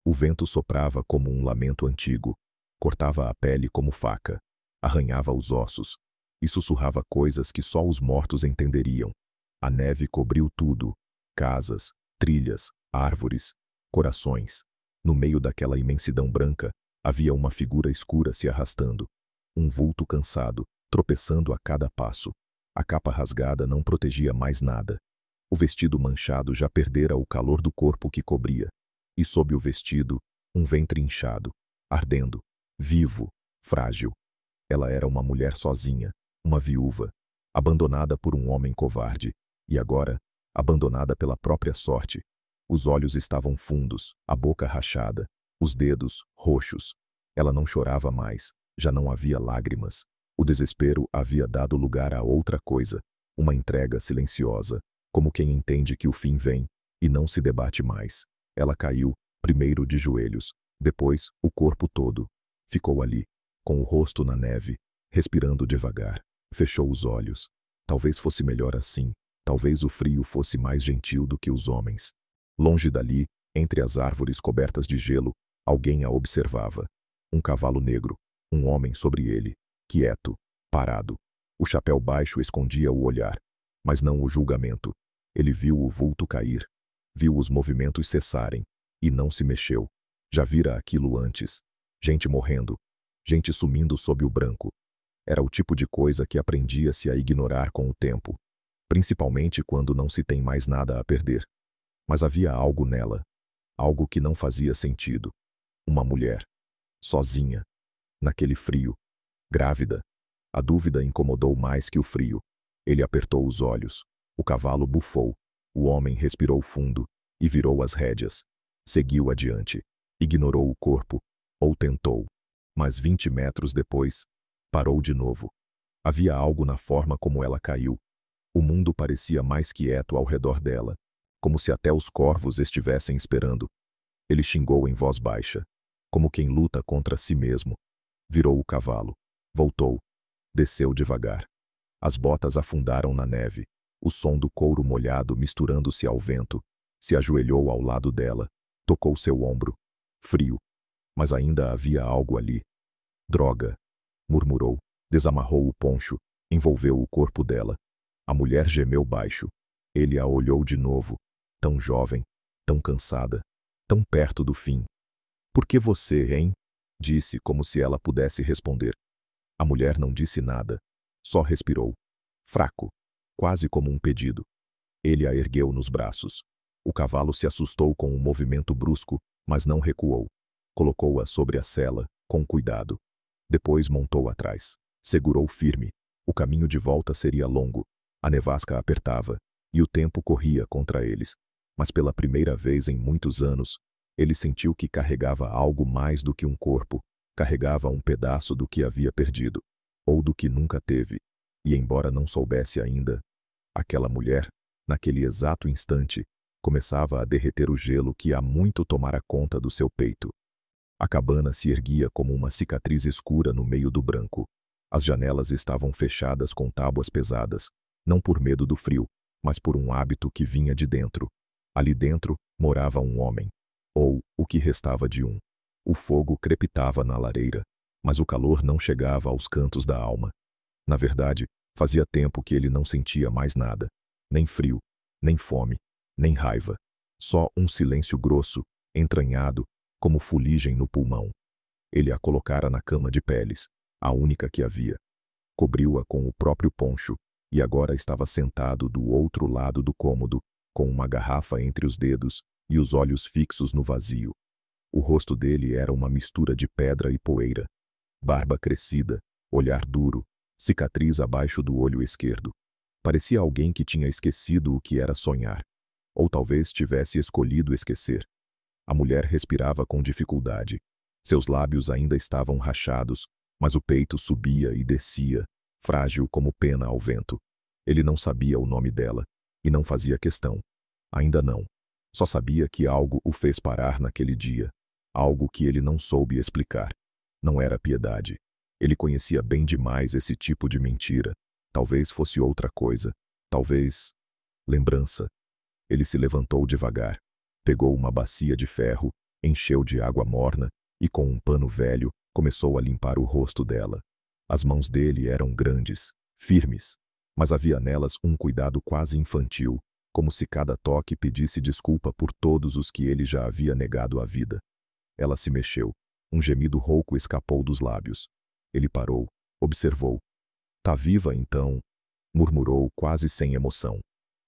O vento soprava como um lamento antigo, cortava a pele como faca, arranhava os ossos e sussurrava coisas que só os mortos entenderiam. A neve cobriu tudo: casas, trilhas, árvores, corações. No meio daquela imensidão branca, havia uma figura escura se arrastando. Um vulto cansado, tropeçando a cada passo. A capa rasgada não protegia mais nada. O vestido manchado já perdera o calor do corpo que cobria. E sob o vestido, um ventre inchado, ardendo, vivo, frágil. Ela era uma mulher sozinha, uma viúva, abandonada por um homem covarde, e agora, abandonada pela própria sorte. Os olhos estavam fundos, a boca rachada, os dedos roxos. Ela não chorava mais, já não havia lágrimas. O desespero havia dado lugar a outra coisa, uma entrega silenciosa, como quem entende que o fim vem, e não se debate mais. Ela caiu, primeiro de joelhos, depois o corpo todo. Ficou ali, com o rosto na neve, respirando devagar. Fechou os olhos. Talvez fosse melhor assim. Talvez o frio fosse mais gentil do que os homens. Longe dali, entre as árvores cobertas de gelo, alguém a observava. Um cavalo negro, um homem sobre ele, quieto, parado. O chapéu baixo escondia o olhar, mas não o julgamento. Ele viu o vulto cair, viu os movimentos cessarem, e não se mexeu. Já vira aquilo antes. Gente morrendo, gente sumindo sob o branco. Era o tipo de coisa que aprendia-se a ignorar com o tempo, principalmente quando não se tem mais nada a perder. Mas havia algo nela, algo que não fazia sentido. Uma mulher, sozinha, naquele frio, grávida. A dúvida incomodou mais que o frio. Ele apertou os olhos. O cavalo bufou. O homem respirou fundo e virou as rédeas. Seguiu adiante. Ignorou o corpo, ou tentou. Mas 20 metros depois, parou de novo. Havia algo na forma como ela caiu. O mundo parecia mais quieto ao redor dela, como se até os corvos estivessem esperando. Ele xingou em voz baixa, como quem luta contra si mesmo. Virou o cavalo. Voltou. Desceu devagar. As botas afundaram na neve. O som do couro molhado misturando-se ao vento. Se ajoelhou ao lado dela. Tocou seu ombro. Frio. Mas ainda havia algo ali. Droga, murmurou. Desamarrou o poncho. Envolveu o corpo dela. A mulher gemeu baixo. Ele a olhou de novo. Tão jovem, tão cansada, tão perto do fim. Por que você, hein? Disse como se ela pudesse responder. A mulher não disse nada. Só respirou. Fraco, quase como um pedido. Ele a ergueu nos braços. O cavalo se assustou com um movimento brusco, mas não recuou. Colocou-a sobre a sela, com cuidado. Depois montou atrás. Segurou firme. O caminho de volta seria longo. A nevasca apertava, e o tempo corria contra eles. Mas pela primeira vez em muitos anos, ele sentiu que carregava algo mais do que um corpo. Carregava um pedaço do que havia perdido, ou do que nunca teve. E embora não soubesse ainda, aquela mulher, naquele exato instante, começava a derreter o gelo que há muito tomara conta do seu peito. A cabana se erguia como uma cicatriz escura no meio do branco. As janelas estavam fechadas com tábuas pesadas, não por medo do frio, mas por um hábito que vinha de dentro. Ali dentro morava um homem, ou o que restava de um. O fogo crepitava na lareira, mas o calor não chegava aos cantos da alma. Na verdade, fazia tempo que ele não sentia mais nada, nem frio, nem fome, nem raiva. Só um silêncio grosso, entranhado, como fuligem no pulmão. Ele a colocara na cama de peles, a única que havia. Cobriu-a com o próprio poncho, e agora estava sentado do outro lado do cômodo, com uma garrafa entre os dedos e os olhos fixos no vazio. O rosto dele era uma mistura de pedra e poeira. Barba crescida, olhar duro, cicatriz abaixo do olho esquerdo. Parecia alguém que tinha esquecido o que era sonhar. Ou talvez tivesse escolhido esquecer. A mulher respirava com dificuldade. Seus lábios ainda estavam rachados, mas o peito subia e descia, frágil como pena ao vento. Ele não sabia o nome dela, e não fazia questão. Ainda não. Só sabia que algo o fez parar naquele dia. Algo que ele não soube explicar. Não era piedade. Ele conhecia bem demais esse tipo de mentira. Talvez fosse outra coisa. Talvez... lembrança. Ele se levantou devagar. Pegou uma bacia de ferro encheu de água morna e, com um pano velho, começou a limpar o rosto dela. As mãos dele eram grandes, firmes, mas havia nelas um cuidado quase infantil, como se cada toque pedisse desculpa por todos os que ele já havia negado à vida. Ela se mexeu. Um gemido rouco escapou dos lábios. Ele parou, observou. Tá viva, então? Murmurou quase sem emoção.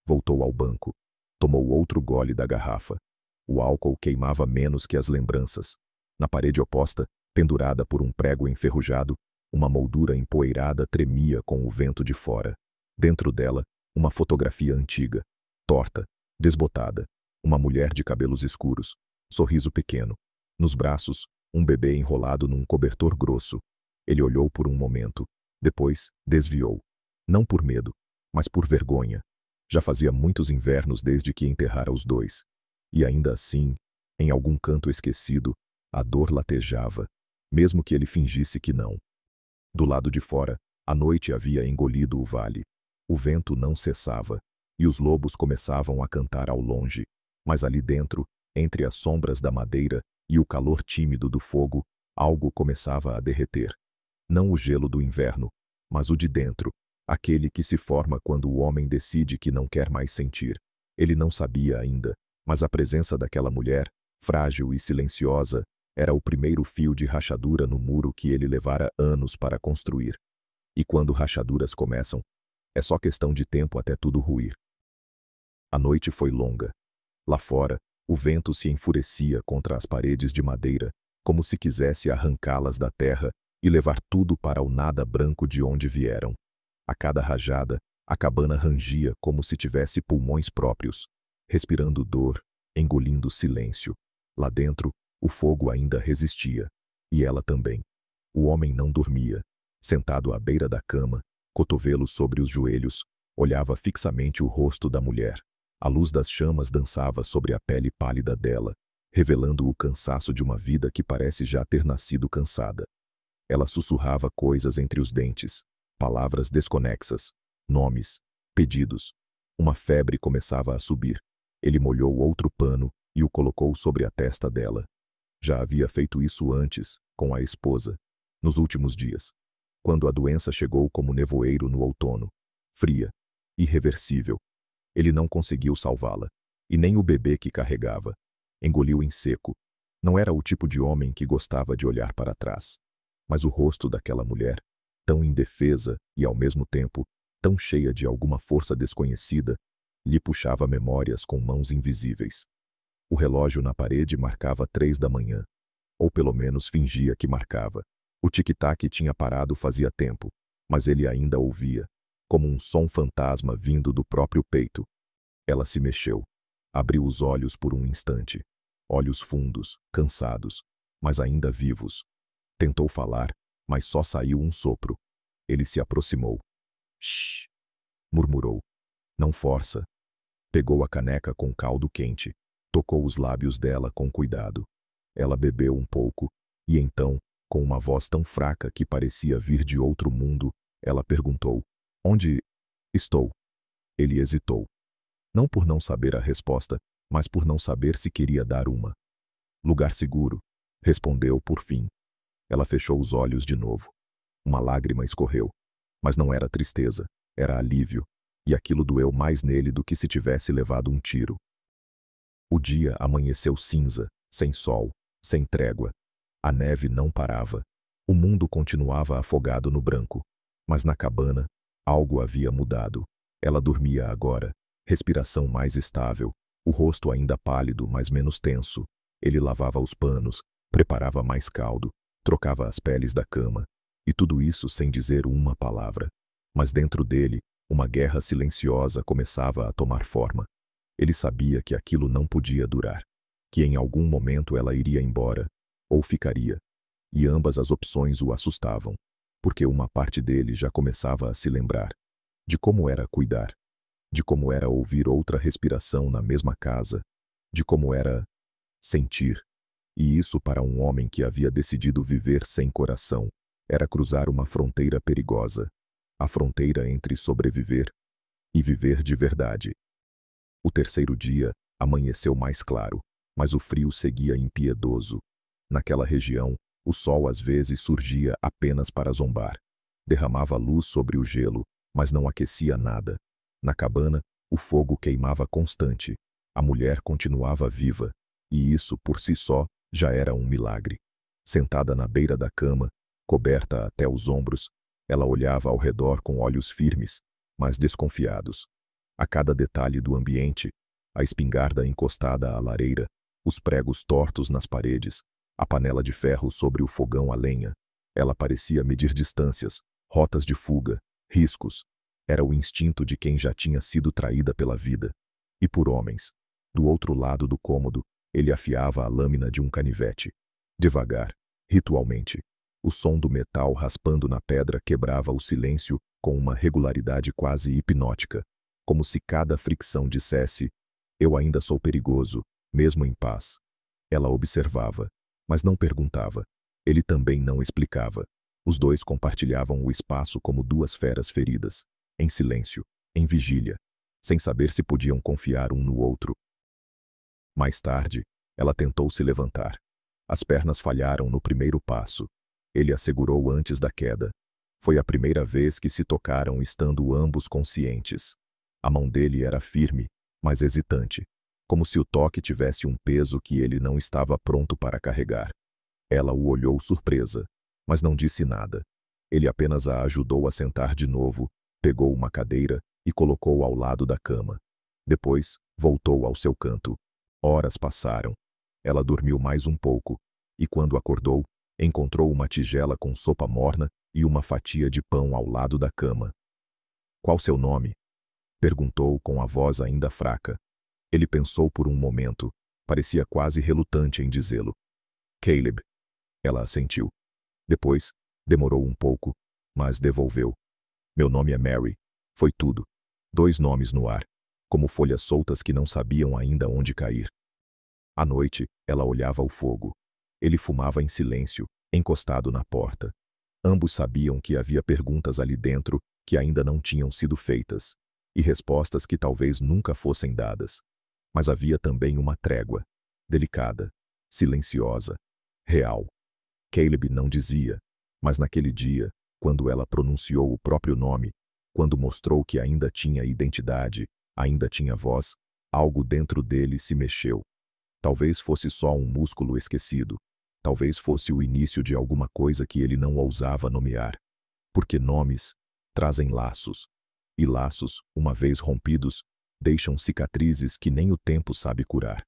Voltou ao banco. Tomou outro gole da garrafa. O álcool queimava menos que as lembranças. Na parede oposta, pendurada por um prego enferrujado, uma moldura empoeirada tremia com o vento de fora. Dentro dela, uma fotografia antiga, torta, desbotada. Uma mulher de cabelos escuros, sorriso pequeno. Nos braços, um bebê enrolado num cobertor grosso. Ele olhou por um momento. Depois, desviou. Não por medo, mas por vergonha. Já fazia muitos invernos desde que enterrara os dois. E ainda assim, em algum canto esquecido, a dor latejava, mesmo que ele fingisse que não. Do lado de fora, a noite havia engolido o vale. O vento não cessava, e os lobos começavam a cantar ao longe. Mas ali dentro, entre as sombras da madeira e o calor tímido do fogo, algo começava a derreter. Não o gelo do inverno, mas o de dentro, aquele que se forma quando o homem decide que não quer mais sentir. Ele não sabia ainda, mas a presença daquela mulher, frágil e silenciosa, era o primeiro fio de rachadura no muro que ele levara anos para construir. E quando rachaduras começam, é só questão de tempo até tudo ruir. A noite foi longa. Lá fora, o vento se enfurecia contra as paredes de madeira, como se quisesse arrancá-las da terra e levar tudo para o nada branco de onde vieram. A cada rajada, a cabana rangia como se tivesse pulmões próprios, respirando dor, engolindo silêncio. Lá dentro, o fogo ainda resistia. E ela também. O homem não dormia. Sentado à beira da cama, cotovelos sobre os joelhos, olhava fixamente o rosto da mulher. A luz das chamas dançava sobre a pele pálida dela, revelando o cansaço de uma vida que parece já ter nascido cansada. Ela sussurrava coisas entre os dentes, palavras desconexas, nomes, pedidos. Uma febre começava a subir. Ele molhou outro pano e o colocou sobre a testa dela. Já havia feito isso antes, com a esposa, nos últimos dias, quando a doença chegou como nevoeiro no outono, fria, irreversível. Ele não conseguiu salvá-la, e nem o bebê que carregava. Engoliu em seco. Não era o tipo de homem que gostava de olhar para trás. Mas o rosto daquela mulher, tão indefesa e ao mesmo tempo tão cheia de alguma força desconhecida, lhe puxava memórias com mãos invisíveis. O relógio na parede marcava 3 da manhã, ou pelo menos fingia que marcava. O tic-tac tinha parado fazia tempo, mas ele ainda ouvia, como um som fantasma vindo do próprio peito. Ela se mexeu, abriu os olhos por um instante, olhos fundos, cansados, mas ainda vivos. Tentou falar, mas só saiu um sopro. Ele se aproximou. Shh! Murmurou. Não força. Pegou a caneca com caldo quente. Tocou os lábios dela com cuidado. Ela bebeu um pouco, e então, com uma voz tão fraca que parecia vir de outro mundo, ela perguntou: Onde estou? Ele hesitou. Não por não saber a resposta, mas por não saber se queria dar uma. Lugar seguro, respondeu por fim. Ela fechou os olhos de novo. Uma lágrima escorreu. Mas não era tristeza, era alívio, e aquilo doeu mais nele do que se tivesse levado um tiro. O dia amanheceu cinza, sem sol, sem trégua. A neve não parava. O mundo continuava afogado no branco. Mas na cabana, algo havia mudado. Ela dormia agora, respiração mais estável, o rosto ainda pálido, mas menos tenso. Ele lavava os panos, preparava mais caldo, trocava as peles da cama, e tudo isso sem dizer uma palavra. Mas dentro dele, uma guerra silenciosa começava a tomar forma. Ele sabia que aquilo não podia durar, que em algum momento ela iria embora, ou ficaria. E ambas as opções o assustavam, porque uma parte dele já começava a se lembrar de como era cuidar, de como era ouvir outra respiração na mesma casa, de como era sentir. E isso, para um homem que havia decidido viver sem coração, era cruzar uma fronteira perigosa, a fronteira entre sobreviver e viver de verdade. O terceiro dia amanheceu mais claro. mas o frio seguia impiedoso. Naquela região, o sol às vezes surgia apenas para zombar. Derramava luz sobre o gelo, mas não aquecia nada. Na cabana, o fogo queimava constante. A mulher continuava viva, e isso, por si só, já era um milagre. Sentada na beira da cama, coberta até os ombros, ela olhava ao redor com olhos firmes, mas desconfiados. A cada detalhe do ambiente, a espingarda encostada à lareira, os pregos tortos nas paredes, a panela de ferro sobre o fogão a lenha, ela parecia medir distâncias, rotas de fuga, riscos. Era o instinto de quem já tinha sido traída pela vida. E por homens. Do outro lado do cômodo, ele afiava a lâmina de um canivete. Devagar, ritualmente. O som do metal raspando na pedra quebrava o silêncio com uma regularidade quase hipnótica, como se cada fricção dissesse: eu ainda sou perigoso, mesmo em paz. Ela observava, mas não perguntava. Ele também não explicava. Os dois compartilhavam o espaço como duas feras feridas, em silêncio, em vigília, sem saber se podiam confiar um no outro. Mais tarde, ela tentou se levantar. As pernas falharam no primeiro passo. Ele a segurou antes da queda. Foi a primeira vez que se tocaram estando ambos conscientes. A mão dele era firme, mas hesitante, como se o toque tivesse um peso que ele não estava pronto para carregar. Ela o olhou surpresa, mas não disse nada. Ele apenas a ajudou a sentar de novo, pegou uma cadeira e colocou ao lado da cama. Depois, voltou ao seu canto. Horas passaram. Ela dormiu mais um pouco, e quando acordou, encontrou uma tigela com sopa morna e uma fatia de pão ao lado da cama. "Qual seu nome?" perguntou com a voz ainda fraca. Ele pensou por um momento, parecia quase relutante em dizê-lo. "Caleb." Ela assentiu. Depois, demorou um pouco, mas devolveu. "Meu nome é Mary." Foi tudo. 2 nomes no ar, como folhas soltas que não sabiam ainda onde cair. À noite, ela olhava o fogo. Ele fumava em silêncio, encostado na porta. Ambos sabiam que havia perguntas ali dentro que ainda não tinham sido feitas, e respostas que talvez nunca fossem dadas. Mas havia também uma trégua, delicada, silenciosa, real. Caleb não dizia, mas naquele dia, quando ela pronunciou o próprio nome, quando mostrou que ainda tinha identidade, ainda tinha voz, algo dentro dele se mexeu. Talvez fosse só um músculo esquecido. Talvez fosse o início de alguma coisa que ele não ousava nomear. Porque nomes trazem laços. E laços, uma vez rompidos, deixam cicatrizes que nem o tempo sabe curar.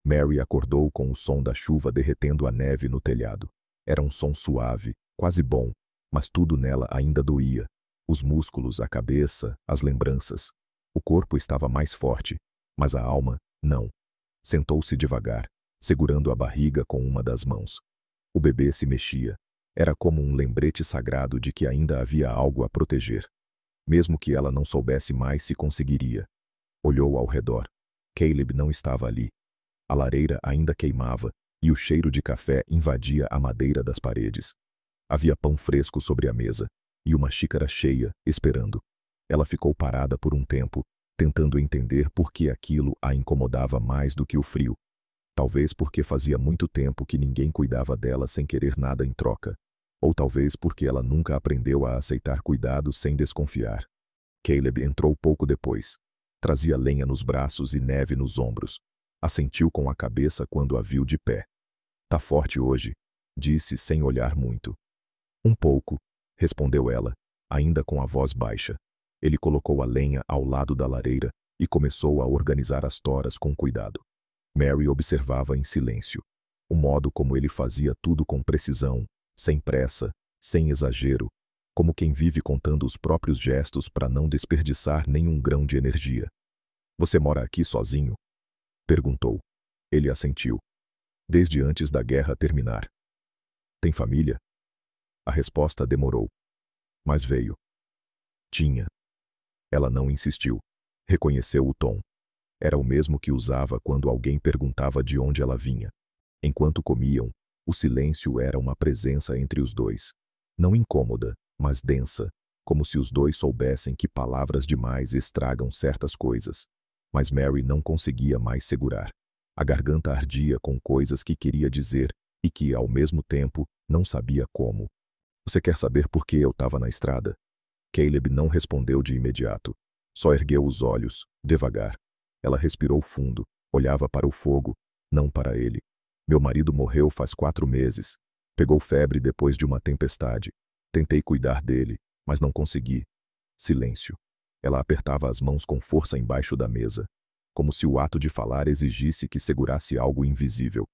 Mary acordou com o som da chuva derretendo a neve no telhado. Era um som suave, quase bom, mas tudo nela ainda doía. Os músculos, a cabeça, as lembranças. O corpo estava mais forte, mas a alma, não. Sentou-se devagar, segurando a barriga com uma das mãos. O bebê se mexia. Era como um lembrete sagrado de que ainda havia algo a proteger. Mesmo que ela não soubesse mais se conseguiria. Olhou ao redor. Caleb não estava ali. A lareira ainda queimava, e o cheiro de café invadia a madeira das paredes. Havia pão fresco sobre a mesa, e uma xícara cheia, esperando. Ela ficou parada por um tempo, tentando entender por que aquilo a incomodava mais do que o frio. Talvez porque fazia muito tempo que ninguém cuidava dela sem querer nada em troca. Ou talvez porque ela nunca aprendeu a aceitar cuidado sem desconfiar. Caleb entrou pouco depois. Trazia lenha nos braços e neve nos ombros. Assentiu com a cabeça quando a viu de pé. "Tá forte hoje", disse sem olhar muito. "Um pouco", respondeu ela, ainda com a voz baixa. Ele colocou a lenha ao lado da lareira e começou a organizar as toras com cuidado. Mary observava em silêncio. O modo como ele fazia tudo com precisão, sem pressa, sem exagero, como quem vive contando os próprios gestos para não desperdiçar nenhum grão de energia. "Você mora aqui sozinho?" perguntou. Ele assentiu. "Desde antes da guerra terminar." "Tem família?" A resposta demorou. Mas veio. Tinha. Ela não insistiu. Reconheceu o tom. Era o mesmo que usava quando alguém perguntava de onde ela vinha. Enquanto comiam, o silêncio era uma presença entre os dois. Não incômoda, mas densa, como se os dois soubessem que palavras demais estragam certas coisas. Mas Mary não conseguia mais segurar. A garganta ardia com coisas que queria dizer e que, ao mesmo tempo, não sabia como. Você quer saber por que eu estava na estrada? Caleb não respondeu de imediato. Só ergueu os olhos, devagar. Ela respirou fundo, olhava para o fogo, não para ele. Meu marido morreu faz 4 meses. Pegou febre depois de uma tempestade. Tentei cuidar dele, mas não consegui. Silêncio. Ela apertava as mãos com força embaixo da mesa, como se o ato de falar exigisse que segurasse algo invisível.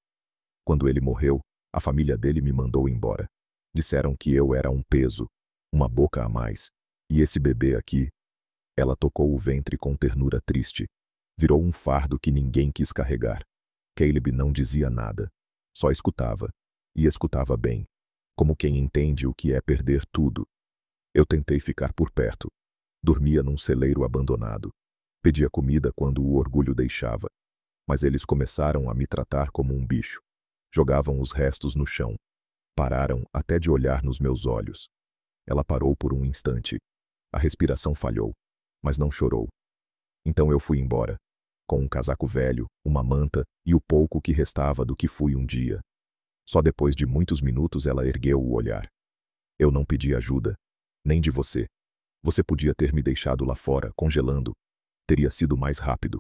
Quando ele morreu, a família dele me mandou embora. Disseram que eu era um peso, uma boca a mais. E esse bebê aqui? Ela tocou o ventre com ternura triste. Virou um fardo que ninguém quis carregar. Caleb não dizia nada. Só escutava. E escutava bem. Como quem entende o que é perder tudo. Eu tentei ficar por perto. Dormia num celeiro abandonado. Pedia comida quando o orgulho deixava. Mas eles começaram a me tratar como um bicho. Jogavam os restos no chão. Pararam até de olhar nos meus olhos. Ela parou por um instante. A respiração falhou, mas não chorou. Então eu fui embora, com um casaco velho, uma manta e o pouco que restava do que fui um dia. Só depois de muitos minutos ela ergueu o olhar. Eu não pedi ajuda, nem de você. Você podia ter me deixado lá fora, congelando. Teria sido mais rápido.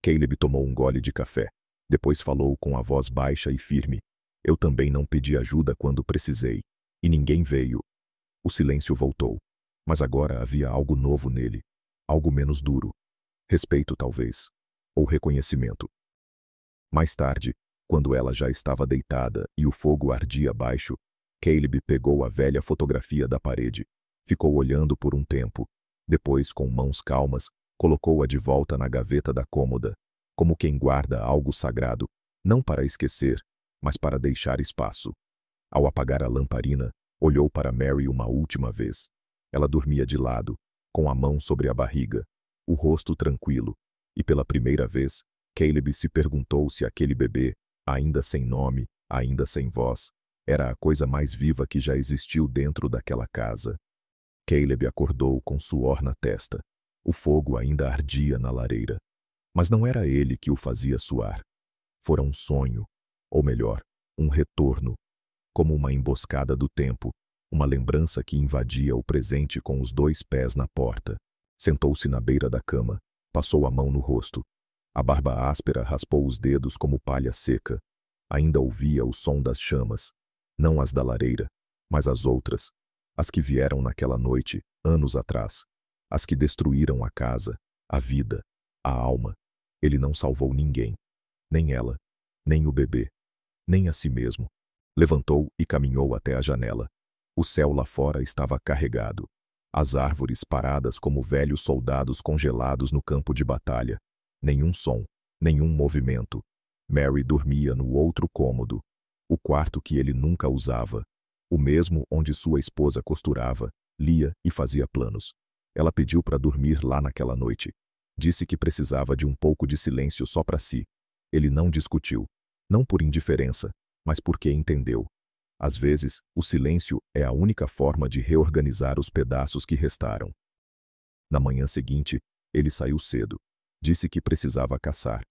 Caleb tomou um gole de café. Depois falou com a voz baixa e firme. Eu também não pedi ajuda quando precisei. E ninguém veio. O silêncio voltou. Mas agora havia algo novo nele. Algo menos duro. Respeito, talvez. Ou reconhecimento. Mais tarde, quando ela já estava deitada e o fogo ardia abaixo, Caleb pegou a velha fotografia da parede. Ficou olhando por um tempo. Depois, com mãos calmas, colocou-a de volta na gaveta da cômoda, como quem guarda algo sagrado, não para esquecer, mas para deixar espaço. Ao apagar a lamparina, olhou para Mary uma última vez. Ela dormia de lado, com a mão sobre a barriga, o rosto tranquilo, e pela primeira vez, Caleb se perguntou se aquele bebê, ainda sem nome, ainda sem voz, era a coisa mais viva que já existiu dentro daquela casa. Caleb acordou com suor na testa. O fogo ainda ardia na lareira. Mas não era ele que o fazia suar. Fora um sonho, ou melhor, um retorno, como uma emboscada do tempo, uma lembrança que invadia o presente com os 2 pés na porta. Sentou-se na beira da cama, passou a mão no rosto. A barba áspera raspou os dedos como palha seca. Ainda ouvia o som das chamas, não as da lareira, mas as outras, as que vieram naquela noite, anos atrás, as que destruíram a casa, a vida, a alma. Ele não salvou ninguém, nem ela, nem o bebê, nem a si mesmo. Levantou e caminhou até a janela. O céu lá fora estava carregado. As árvores paradas como velhos soldados congelados no campo de batalha. Nenhum som, nenhum movimento. Mary dormia no outro cômodo, o quarto que ele nunca usava, o mesmo onde sua esposa costurava, lia e fazia planos. Ela pediu para dormir lá naquela noite. Disse que precisava de um pouco de silêncio só para si. Ele não discutiu, não por indiferença, mas porque entendeu. Às vezes, o silêncio é a única forma de reorganizar os pedaços que restaram. Na manhã seguinte, ele saiu cedo. Disse que precisava caçar.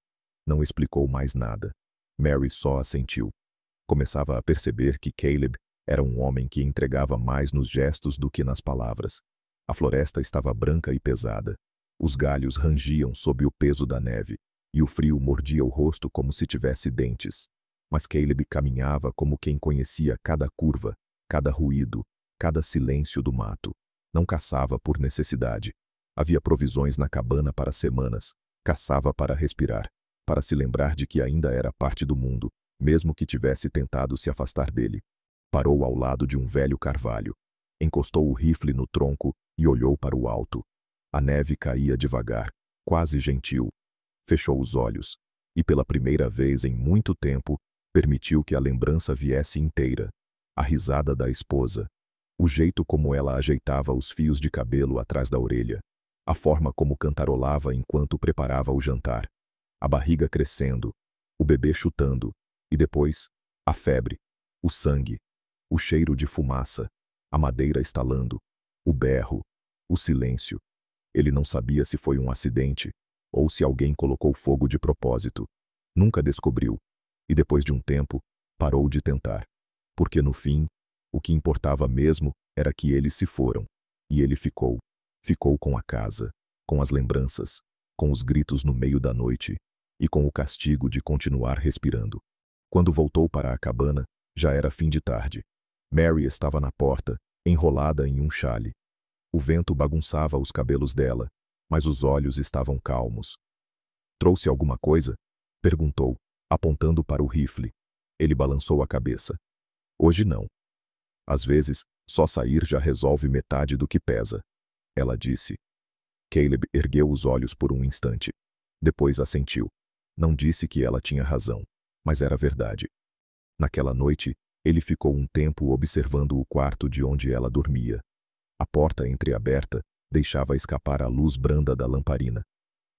Não explicou mais nada. Mary só assentiu. Começava a perceber que Caleb era um homem que entregava mais nos gestos do que nas palavras. A floresta estava branca e pesada. Os galhos rangiam sob o peso da neve, e o frio mordia o rosto como se tivesse dentes. Mas Caleb caminhava como quem conhecia cada curva, cada ruído, cada silêncio do mato. Não caçava por necessidade. Havia provisões na cabana para semanas. Caçava para respirar, para se lembrar de que ainda era parte do mundo, mesmo que tivesse tentado se afastar dele. Parou ao lado de um velho carvalho. Encostou o rifle no tronco e olhou para o alto. A neve caía devagar, quase gentil. Fechou os olhos, e pela primeira vez em muito tempo, permitiu que a lembrança viesse inteira. A risada da esposa, o jeito como ela ajeitava os fios de cabelo atrás da orelha, a forma como cantarolava enquanto preparava o jantar, a barriga crescendo, o bebê chutando, e depois, a febre, o sangue, o cheiro de fumaça, a madeira estalando, o berro, o silêncio. Ele não sabia se foi um acidente, ou se alguém colocou fogo de propósito. Nunca descobriu. E depois de um tempo, parou de tentar. Porque no fim, o que importava mesmo era que eles se foram. E ele ficou. Ficou com a casa, com as lembranças, com os gritos no meio da noite e com o castigo de continuar respirando. Quando voltou para a cabana, já era fim de tarde. Mary estava na porta, enrolada em um xale. O vento bagunçava os cabelos dela, mas os olhos estavam calmos. Trouxe alguma coisa? Perguntou, apontando para o rifle. Ele balançou a cabeça. Hoje não. Às vezes, só sair já resolve metade do que pesa. Ela disse. Caleb ergueu os olhos por um instante. Depois assentiu. Não disse que ela tinha razão, mas era verdade. Naquela noite, ele ficou um tempo observando o quarto de onde ela dormia. A porta entreaberta deixava escapar a luz branda da lamparina.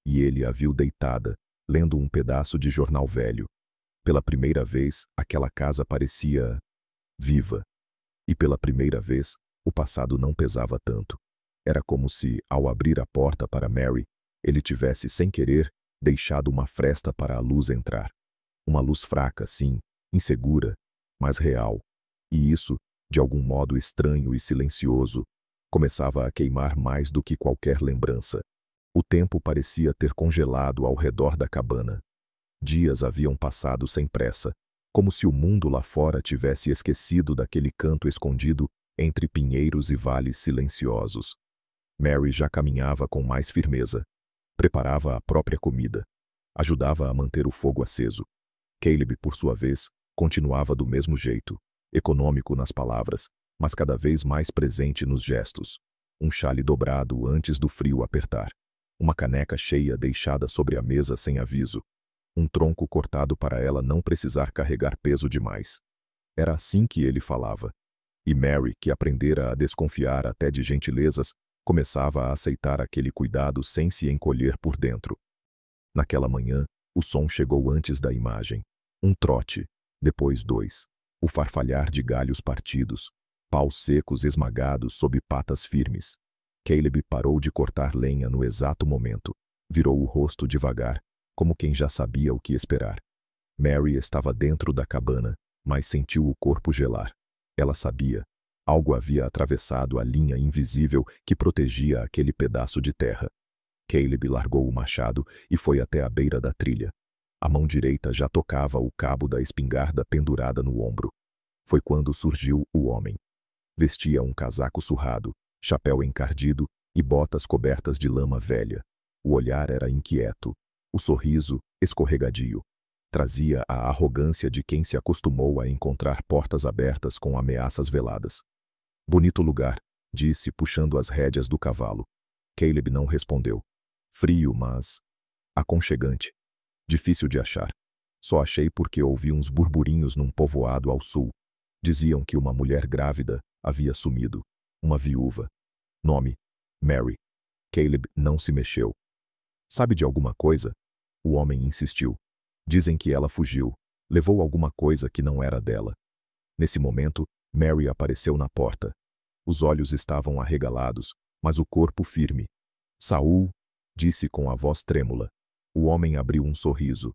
E ele a viu deitada, lendo um pedaço de jornal velho. Pela primeira vez, aquela casa parecia viva. E pela primeira vez, o passado não pesava tanto. Era como se, ao abrir a porta para Mary, ele tivesse, sem querer, deixado uma fresta para a luz entrar. Uma luz fraca, sim, insegura, mas real. E isso, de algum modo estranho e silencioso, começava a queimar mais do que qualquer lembrança. O tempo parecia ter congelado ao redor da cabana. Dias haviam passado sem pressa, como se o mundo lá fora tivesse esquecido daquele canto escondido entre pinheiros e vales silenciosos. Mary já caminhava com mais firmeza. Preparava a própria comida. Ajudava a manter o fogo aceso. Caleb, por sua vez, continuava do mesmo jeito, econômico nas palavras, mas cada vez mais presente nos gestos. Um xale dobrado antes do frio apertar. Uma caneca cheia deixada sobre a mesa sem aviso. Um tronco cortado para ela não precisar carregar peso demais. Era assim que ele falava. E Mary, que aprendera a desconfiar até de gentilezas, começava a aceitar aquele cuidado sem se encolher por dentro. Naquela manhã, o som chegou antes da imagem. Um trote, depois dois. O farfalhar de galhos partidos, paus secos esmagados sob patas firmes. Caleb parou de cortar lenha no exato momento. Virou o rosto devagar, como quem já sabia o que esperar. Mary estava dentro da cabana, mas sentiu o corpo gelar. Ela sabia. Algo havia atravessado a linha invisível que protegia aquele pedaço de terra. Caleb largou o machado e foi até a beira da trilha. A mão direita já tocava o cabo da espingarda pendurada no ombro. Foi quando surgiu o homem. Vestia um casaco surrado, chapéu encardido e botas cobertas de lama velha. O olhar era inquieto, o sorriso escorregadio. Trazia a arrogância de quem se acostumou a encontrar portas abertas com ameaças veladas. Bonito lugar, disse, puxando as rédeas do cavalo. Caleb não respondeu. Frio, mas aconchegante. Difícil de achar. Só achei porque ouvi uns burburinhos num povoado ao sul. Diziam que uma mulher grávida havia sumido. Uma viúva. Nome: Mary. Caleb não se mexeu. Sabe de alguma coisa? O homem insistiu. Dizem que ela fugiu. Levou alguma coisa que não era dela. Nesse momento, Mary apareceu na porta. Os olhos estavam arregalados, mas o corpo firme. Saul, disse com a voz trêmula. O homem abriu um sorriso.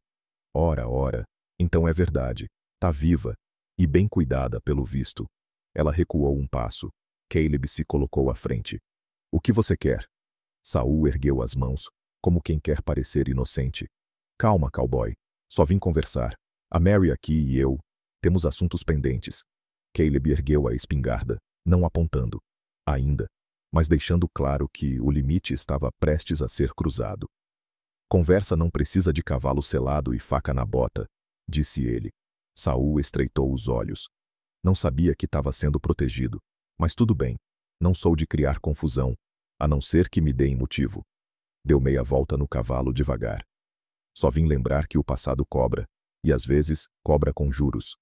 Ora, ora, então é verdade. Tá viva. E bem cuidada, pelo visto. Ela recuou um passo. Caleb se colocou à frente. O que você quer? Saul ergueu as mãos, como quem quer parecer inocente. Calma, cowboy. Só vim conversar. A Mary aqui e eu temos assuntos pendentes. Caleb ergueu a espingarda, não apontando. Ainda, mas deixando claro que o limite estava prestes a ser cruzado. Conversa não precisa de cavalo selado e faca na bota, disse ele. Saul estreitou os olhos. Não sabia que estava sendo protegido, mas tudo bem. Não sou de criar confusão, a não ser que me deem motivo. Deu meia volta no cavalo devagar. Só vim lembrar que o passado cobra, e às vezes cobra com juros.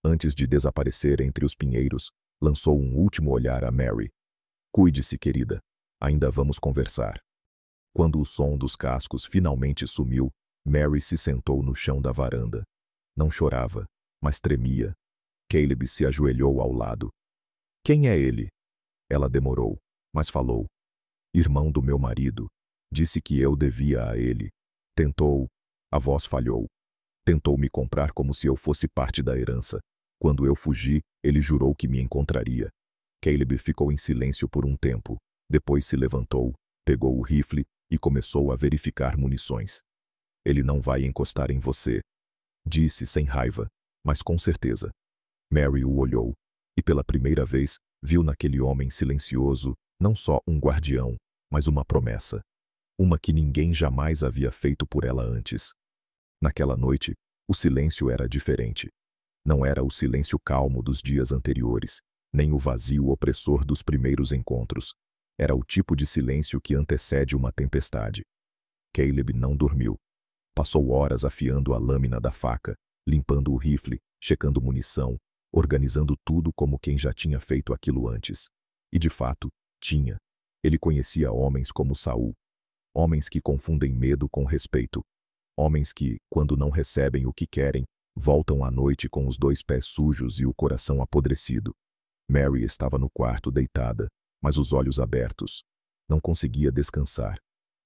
Antes de desaparecer entre os pinheiros, lançou um último olhar a Mary. Cuide-se, querida. Ainda vamos conversar. Quando o som dos cascos finalmente sumiu, Mary se sentou no chão da varanda. Não chorava, mas tremia. Caleb se ajoelhou ao lado. Quem é ele? Ela demorou, mas falou. Irmão do meu marido. Disse que eu devia a ele. Tentou. A voz falhou. Tentou me comprar como se eu fosse parte da herança. Quando eu fugi, ele jurou que me encontraria. Caleb ficou em silêncio por um tempo. Depois se levantou, pegou o rifle e começou a verificar munições. Ele não vai encostar em você, disse sem raiva, mas com certeza. Mary o olhou, e pela primeira vez viu naquele homem silencioso não só um guardião, mas uma promessa. Uma que ninguém jamais havia feito por ela antes. Naquela noite, o silêncio era diferente. Não era o silêncio calmo dos dias anteriores, nem o vazio opressor dos primeiros encontros. Era o tipo de silêncio que antecede uma tempestade. Caleb não dormiu. Passou horas afiando a lâmina da faca, limpando o rifle, checando munição, organizando tudo como quem já tinha feito aquilo antes. E de fato, tinha. Ele conhecia homens como Saul. Homens que confundem medo com respeito. Homens que, quando não recebem o que querem, voltam à noite com os 2 pés sujos e o coração apodrecido. Mary estava no quarto deitada, mas os olhos abertos. Não conseguia descansar,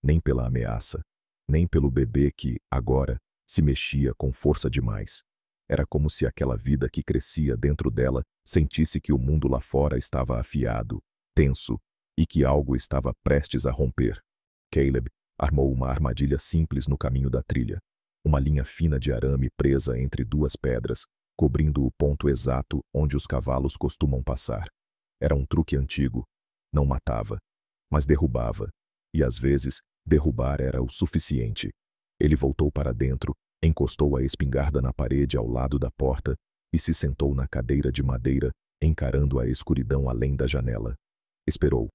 nem pela ameaça, nem pelo bebê que, agora, se mexia com força demais. Era como se aquela vida que crescia dentro dela sentisse que o mundo lá fora estava afiado, tenso, e que algo estava prestes a romper. Caleb armou uma armadilha simples no caminho da trilha. Uma linha fina de arame presa entre 2 pedras, cobrindo o ponto exato onde os cavalos costumam passar. Era um truque antigo. Não matava, mas derrubava. E às vezes, derrubar era o suficiente. Ele voltou para dentro, encostou a espingarda na parede ao lado da porta e se sentou na cadeira de madeira, encarando a escuridão além da janela. Esperou.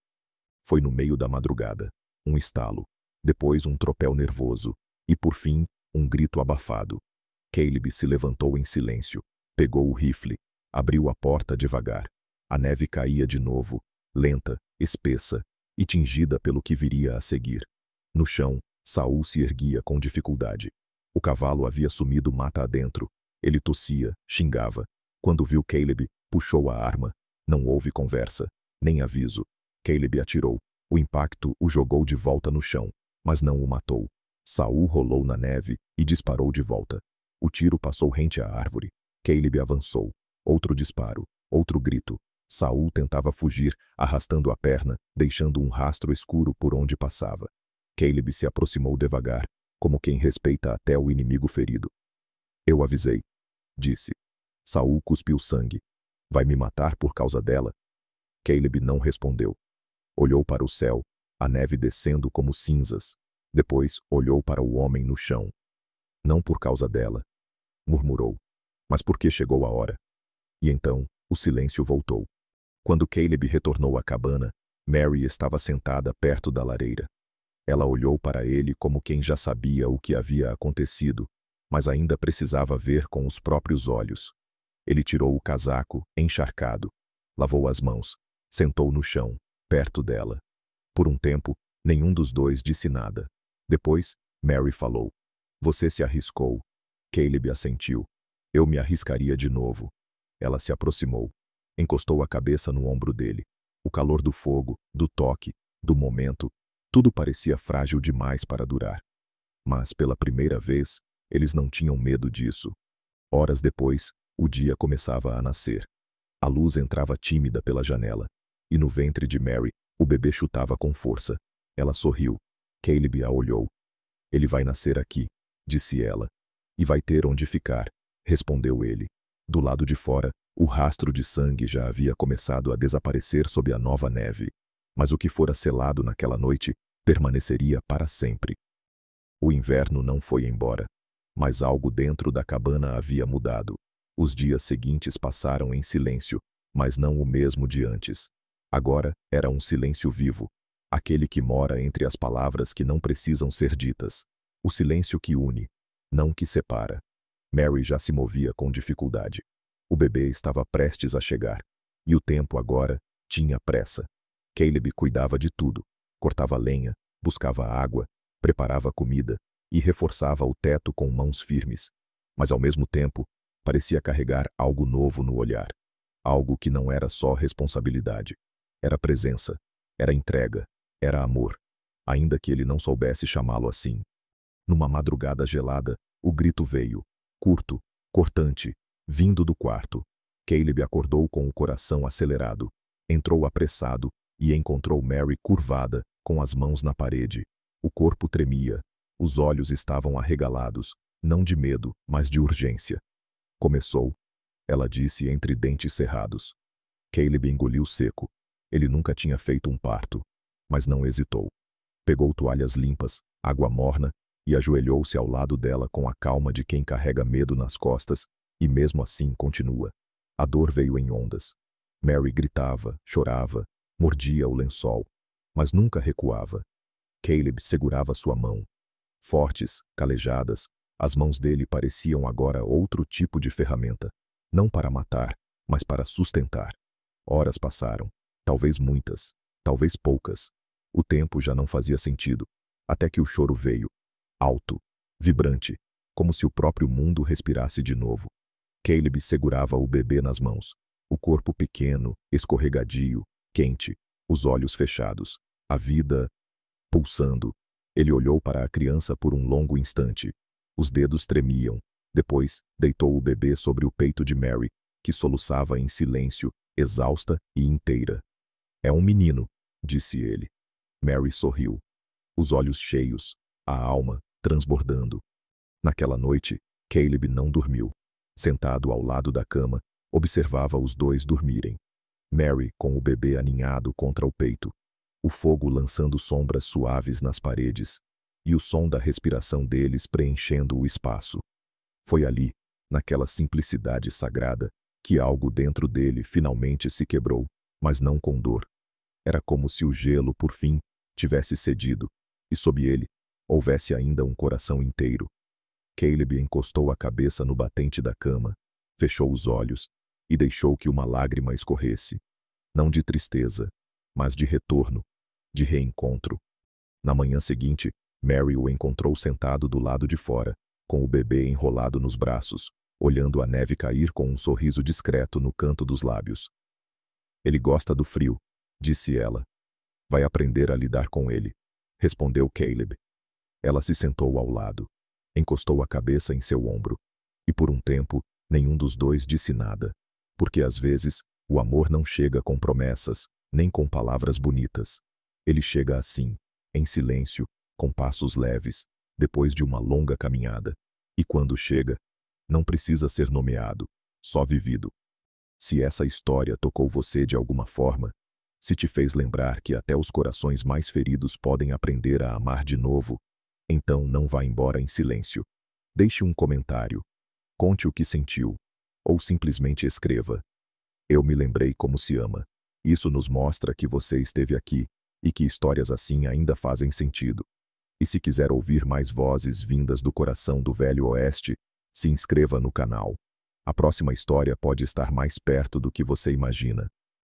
Foi no meio da madrugada. Um estalo. Depois um tropel nervoso. E por fim, um grito abafado. Caleb se levantou em silêncio. Pegou o rifle. Abriu a porta devagar. A neve caía de novo, lenta, espessa, e tingida pelo que viria a seguir. No chão, Saul se erguia com dificuldade. O cavalo havia sumido mata adentro. Ele tossia, xingava. Quando viu Caleb, puxou a arma. Não houve conversa, nem aviso. Caleb atirou. O impacto o jogou de volta no chão, mas não o matou. Saul rolou na neve e disparou de volta. O tiro passou rente à árvore. Caleb avançou. Outro disparo, outro grito. Saul tentava fugir, arrastando a perna, deixando um rastro escuro por onde passava. Caleb se aproximou devagar, como quem respeita até o inimigo ferido. Eu avisei, disse. Saul cuspiu sangue. Vai me matar por causa dela? Caleb não respondeu. Olhou para o céu, a neve descendo como cinzas. Depois olhou para o homem no chão. Não por causa dela, murmurou, mas porque chegou a hora. E então, o silêncio voltou. Quando Caleb retornou à cabana, Mary estava sentada perto da lareira. Ela olhou para ele como quem já sabia o que havia acontecido, mas ainda precisava ver com os próprios olhos. Ele tirou o casaco, encharcado, lavou as mãos, sentou no chão, perto dela. Por um tempo, nenhum dos dois disse nada. Depois, Mary falou. Você se arriscou. Caleb assentiu. Eu me arriscaria de novo. Ela se aproximou. Encostou a cabeça no ombro dele. O calor do fogo, do toque, do momento, tudo parecia frágil demais para durar. Mas, pela primeira vez, eles não tinham medo disso. Horas depois, o dia começava a nascer. A luz entrava tímida pela janela. E no ventre de Mary, o bebê chutava com força. Ela sorriu. Caleb a olhou. Ele vai nascer aqui, disse ela. E vai ter onde ficar, respondeu ele. Do lado de fora, o rastro de sangue já havia começado a desaparecer sob a nova neve. Mas o que fora selado naquela noite permaneceria para sempre. O inverno não foi embora. Mas algo dentro da cabana havia mudado. Os dias seguintes passaram em silêncio, mas não o mesmo de antes. Agora era um silêncio vivo, aquele que mora entre as palavras que não precisam ser ditas. O silêncio que une, não que separa. Mary já se movia com dificuldade. O bebê estava prestes a chegar. E o tempo agora tinha pressa. Caleb cuidava de tudo. Cortava lenha, buscava água, preparava comida e reforçava o teto com mãos firmes. Mas ao mesmo tempo, parecia carregar algo novo no olhar. Algo que não era só responsabilidade. Era presença, era entrega, era amor, ainda que ele não soubesse chamá-lo assim. Numa madrugada gelada, o grito veio. curto, cortante, vindo do quarto. Caleb acordou com o coração acelerado. Entrou apressado e encontrou Mary curvada, com as mãos na parede. O corpo tremia. Os olhos estavam arregalados, não de medo, mas de urgência. Começou, ela disse entre dentes cerrados. Caleb engoliu seco. Ele nunca tinha feito um parto, mas não hesitou. Pegou toalhas limpas, água morna, e ajoelhou-se ao lado dela com a calma de quem carrega medo nas costas, e mesmo assim continua. A dor veio em ondas. Mary gritava, chorava, mordia o lençol, mas nunca recuava. Caleb segurava sua mão. Fortes, calejadas, as mãos dele pareciam agora outro tipo de ferramenta, não para matar, mas para sustentar. Horas passaram, talvez muitas, talvez poucas. O tempo já não fazia sentido, até que o choro veio, alto, vibrante, como se o próprio mundo respirasse de novo. Caleb segurava o bebê nas mãos, o corpo pequeno, escorregadio, quente, os olhos fechados, a vida pulsando. Ele olhou para a criança por um longo instante. Os dedos tremiam. Depois, deitou o bebê sobre o peito de Mary, que soluçava em silêncio, exausta e inteira. É um menino, disse ele. Mary sorriu. Os olhos cheios, a alma transbordando. Naquela noite, Caleb não dormiu. Sentado ao lado da cama, observava os dois dormirem. Mary com o bebê aninhado contra o peito, o fogo lançando sombras suaves nas paredes, e o som da respiração deles preenchendo o espaço. Foi ali, naquela simplicidade sagrada, que algo dentro dele finalmente se quebrou, mas não com dor. Era como se o gelo, por fim, tivesse cedido, e sob ele, houvesse ainda um coração inteiro. Caleb encostou a cabeça no batente da cama, fechou os olhos e deixou que uma lágrima escorresse. Não de tristeza, mas de retorno, de reencontro. Na manhã seguinte, Mary o encontrou sentado do lado de fora, com o bebê enrolado nos braços, olhando a neve cair com um sorriso discreto no canto dos lábios. Ele gosta do frio, disse ela. Vai aprender a lidar com ele, respondeu Caleb. Ela se sentou ao lado, encostou a cabeça em seu ombro, e por um tempo, nenhum dos dois disse nada, porque às vezes, o amor não chega com promessas, nem com palavras bonitas. Ele chega assim, em silêncio, com passos leves, depois de uma longa caminhada. E quando chega, não precisa ser nomeado, só vivido. Se essa história tocou você de alguma forma, se te fez lembrar que até os corações mais feridos podem aprender a amar de novo, então não vá embora em silêncio. Deixe um comentário. Conte o que sentiu. Ou simplesmente escreva. Eu me lembrei como se ama. Isso nos mostra que você esteve aqui e que histórias assim ainda fazem sentido. E se quiser ouvir mais vozes vindas do coração do Velho Oeste, se inscreva no canal. A próxima história pode estar mais perto do que você imagina.